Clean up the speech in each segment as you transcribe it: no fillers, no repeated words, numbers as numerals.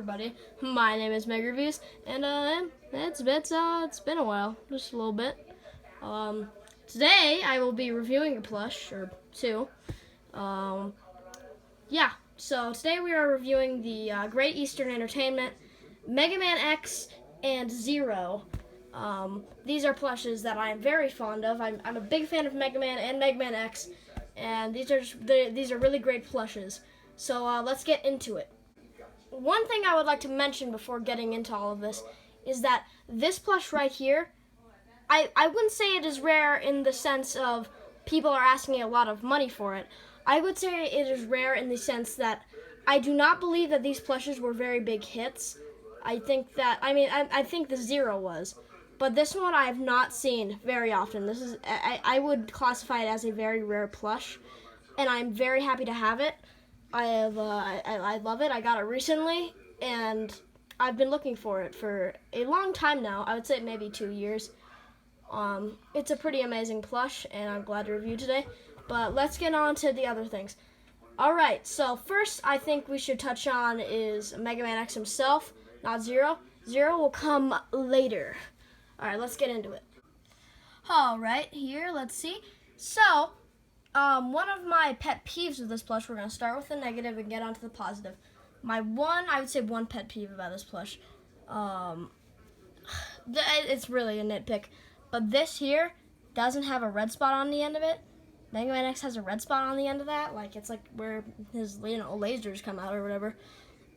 everybody. My name is Meg Reviews, and it's been a while, just a little bit. Today I will be reviewing a plush or two. Yeah. So today we are reviewing the Great Eastern Entertainment Mega Man X and Zero. These are plushes that I am very fond of. I'm a big fan of Mega Man and Mega Man X, and these are really great plushes. So let's get into it. One thing I would like to mention before getting into all of this is that this plush right here, I wouldn't say it is rare in the sense of people are asking a lot of money for it. I would say it is rare in the sense that I do not believe that these plushes were very big hits. I think the Zero was. But this one I have not seen very often. I would classify it as a very rare plush, and I'm very happy to have it. I love it. I got it recently, and I've been looking for it for a long time now. I would say maybe 2 years. It's a pretty amazing plush, and I'm glad to review today. But let's get on to the other things. Alright, so first I think we should touch on is Mega Man X himself, not Zero. Zero will come later. Alright, let's get into it. Alright, here, let's see. So, one of my pet peeves with this plush, we're going to start with the negative and get on to the positive. I would say one pet peeve about this plush, it's really a nitpick, but this here doesn't have a red spot on the end of it. Mega Man X has a red spot on the end of that, it's like where his lasers come out or whatever.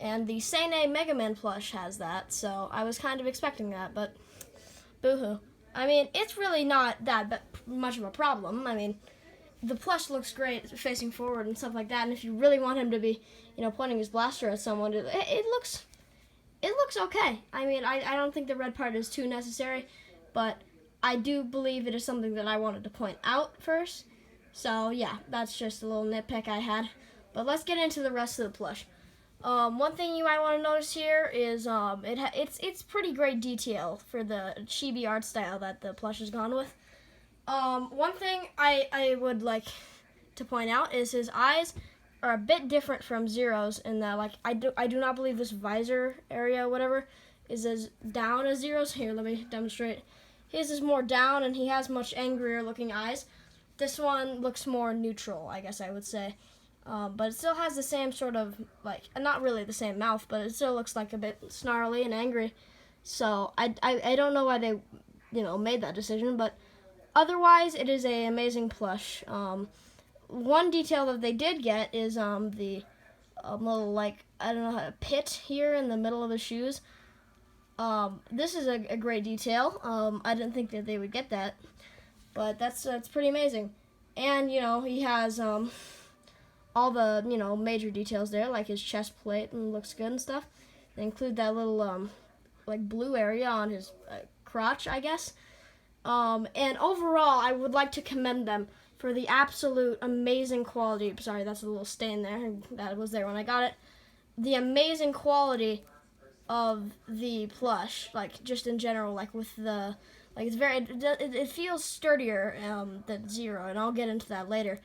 And the Sene Mega Man plush has that, so I was kind of expecting that, but boo-hoo. I mean, it's really not that much of a problem. I mean, the plush looks great facing forward and stuff like that, and if you really want him to be, pointing his blaster at someone, it looks okay. I mean, I don't think the red part is too necessary, but I do believe it is something that I wanted to point out first. So yeah, that's just a little nitpick I had. But let's get into the rest of the plush. One thing you might want to notice here is it's pretty great detail for the chibi art style that the plush has gone with. One thing I would like to point out is his eyes are a bit different from Zero's in that I do not believe this visor area whatever is as down as Zero's. Here, let me demonstrate. His is more down and he has much angrier looking eyes. This one looks more neutral, I guess I would say. But it still has the same sort of, not really the same mouth, but it still looks like a bit snarly and angry. So I don't know why they, made that decision, but otherwise it is an amazing plush. One detail that they did get is the little, I don't know, a pit here in the middle of the shoes. This is a great detail. I didn't think that they would get that, but that's pretty amazing. And, he has all the, major details there, like his chest plate, and looks good and stuff. They include that little, blue area on his crotch, I guess. And overall, I would like to commend them for the absolute amazing quality. Sorry, that's a little stain there. That was there when I got it. The amazing quality of the plush, just in general, with the, it feels sturdier than Zero, and I'll get into that later.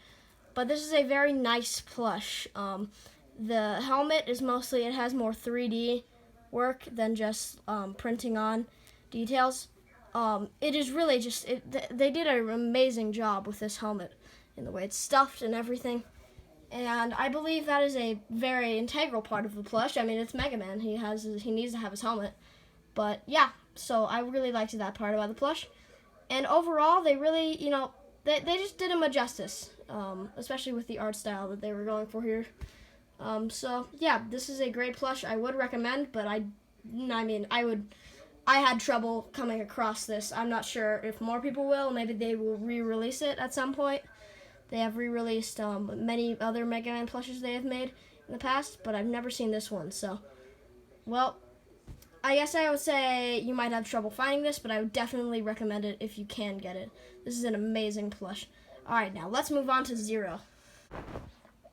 But this is a very nice plush. The helmet is it has more 3D work than just printing on details. It is really they did an amazing job with this helmet in the way it's stuffed and everything. And I believe that is a very integral part of the plush. I mean, it's Mega Man. He needs to have his helmet. But yeah, so I really liked that part about the plush. And overall, they really, they just did him a justice, especially with the art style that they were going for here. So yeah, this is a great plush. I would recommend, but I had trouble coming across this. I'm not sure if more people will. Maybe they will re-release it at some point. They have re-released many other Mega Man plushes they have made in the past, but I've never seen this one. So, well, I guess I would say you might have trouble finding this, but I would definitely recommend it if you can get it. This is an amazing plush. All right, now let's move on to Zero.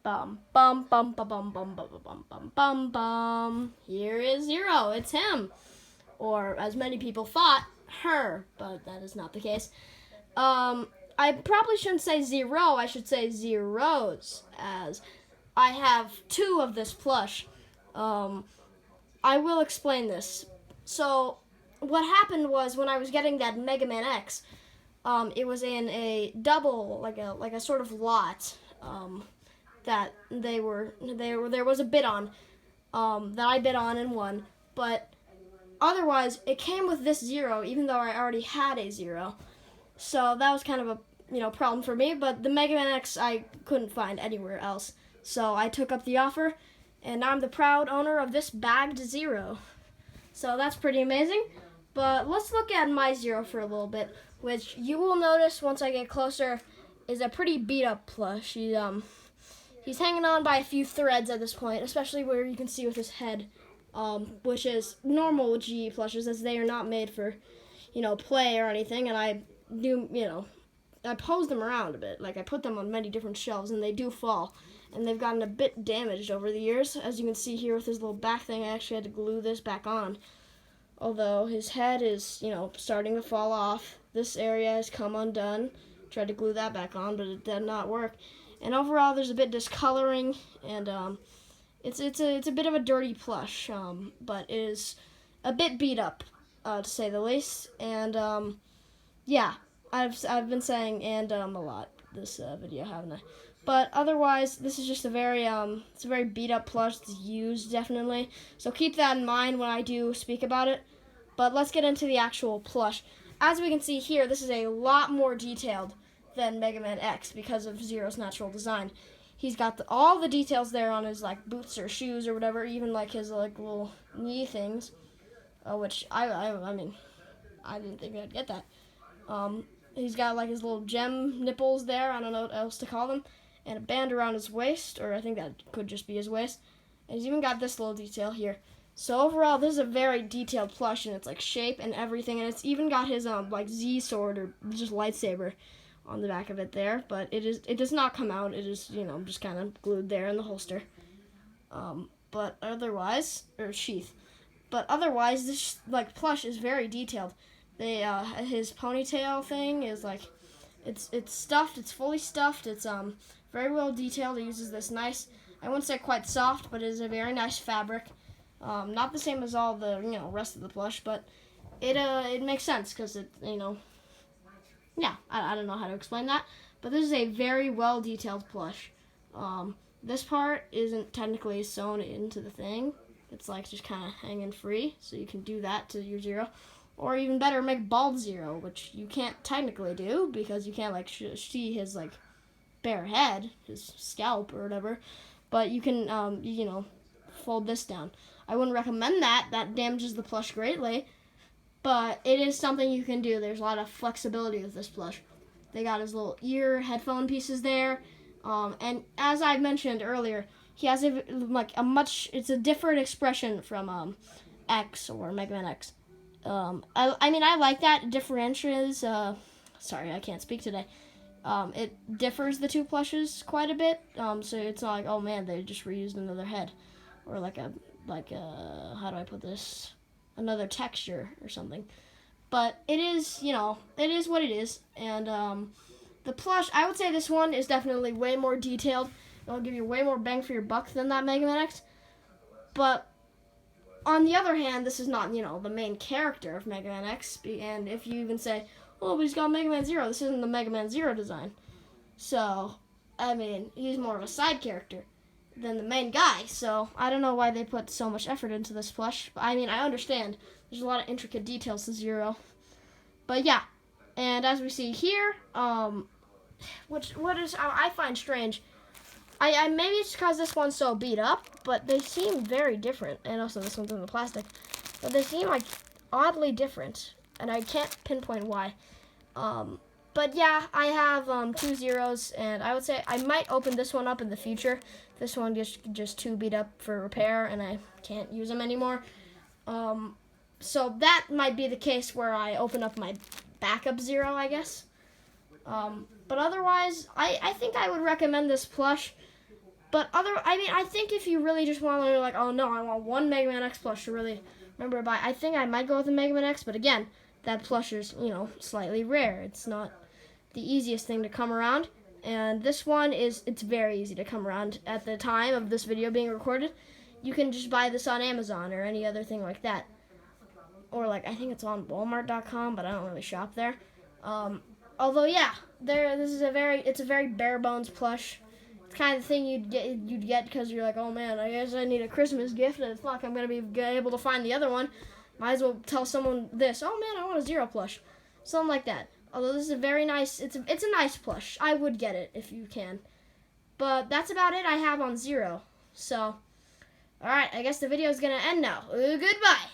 Bum bum bum bum bum bum bum bum bum bum bum. Here is Zero. It's him. Or, as many people thought, her, but that is not the case. I probably shouldn't say Zero, I should say Zeros, as I have 2 of this plush. I will explain this. So, what happened was when I was getting that Mega Man X, it was in a double, like a sort of lot, that there was a bid on, that I bid on and won. But otherwise, it came with this Zero, even though I already had a Zero. So that was kind of a problem for me. But the Mega Man X I couldn't find anywhere else. So I took up the offer, and now I'm the proud owner of this bagged Zero. So that's pretty amazing. But let's look at my Zero for a little bit, which you will notice once I get closer is a pretty beat up plush. He's hanging on by a few threads at this point, especially where you can see with his head, which is normal with GE plushes, as they are not made for, play or anything. And I do, I pose them around a bit. Like, I put them on many different shelves, and they do fall. And they've gotten a bit damaged over the years. As you can see here with his little back thing, I actually had to glue this back on. Although his head is, starting to fall off. This area has come undone. Tried to glue that back on, but it did not work. And overall, there's a bit discoloring, and it's a bit of a dirty plush, but it is a bit beat up, to say the least. And yeah, I've been saying a lot this video, haven't I? But otherwise, this is just it's a very beat up plush. It's used, definitely. So keep that in mind when I do speak about it. But let's get into the actual plush. As we can see here, this is a lot more detailed than Mega Man X because of Zero's natural design. He's got all the details there on his boots or shoes or whatever, even his little knee things, which I mean, I didn't think I'd get that. He's got his little gem nipples there. I don't know what else to call them. And a band around his waist, or I think that could just be his waist. And he's even got this little detail here. So overall, this is a very detailed plush in its shape and everything, and it's even got his Z sword or just lightsaber on the back of it there. But it does not come out. It is just kind of glued there in the holster. But otherwise, or sheath. But otherwise, this plush is very detailed. His ponytail thing is it's stuffed. It's fully stuffed. It's very well detailed. It uses this nice, I wouldn't say quite soft, but it is a very nice fabric. Not the same as all the rest of the plush, but it makes sense because yeah, I don't know how to explain that, but this is a very well detailed plush. This part isn't technically sewn into the thing. It's just kind of hanging free, so you can do that to your Zero. Or even better, make bald Zero, which you can't technically do because you can't see his bare head, his scalp or whatever. But you can fold this down. I wouldn't recommend that. That damages the plush greatly, but it is something you can do. There's a lot of flexibility with this plush. They got his little ear headphone pieces there, and as I mentioned earlier, he has it's a different expression from X or Mega Man X. I mean, I like that. It differentiates, sorry, I can't speak today. It differs the two plushes quite a bit, so it's not oh man, they just reused another head. Or how do I put this? Another texture or something. But it is, it is what it is. And, the plush, I would say this one is definitely way more detailed. It'll give you way more bang for your buck than that Mega Man X. But on the other hand, this is not, the main character of Mega Man X. And if you even say, oh, but he's got Mega Man Zero, this isn't the Mega Man Zero design. So, I mean, he's more of a side character than the main guy. So, I don't know why they put so much effort into this plush. I mean, I understand. There's a lot of intricate details to Zero. But yeah. And as we see here, what is I find strange. I maybe it's because this one's so beat up, but they seem very different. And also this one's in the plastic. But they seem oddly different. And I can't pinpoint why. But yeah, I have 2 Zeros, and I would say I might open this one up in the future. This one just too beat up for repair, and I can't use them anymore. So that might be the case where I open up my backup Zero, I guess. But otherwise, I think I would recommend this plush. But I think if you really just want to oh no, I want one Mega Man X plush to really remember to buy, I think I might go with the Mega Man X. But again, that plush is slightly rare. It's not the easiest thing to come around. And this one it's very easy to come around at the time of this video being recorded. you can just buy this on Amazon or any other thing like that. Or like I think it's on Walmart.com, but I don't really shop there. Although yeah, it's a very bare bones plush. It's kind of the thing you'd get because you're like, oh man, I guess I need a Christmas gift, and fuck, I'm gonna be able to find the other one. Might as well tell someone this. Oh man, I want a Zero plush, something like that. Although this is a very nice, it's a nice plush. I would get it if you can. But that's about it I have on Zero. So, all right, I guess the video is gonna end now. Goodbye.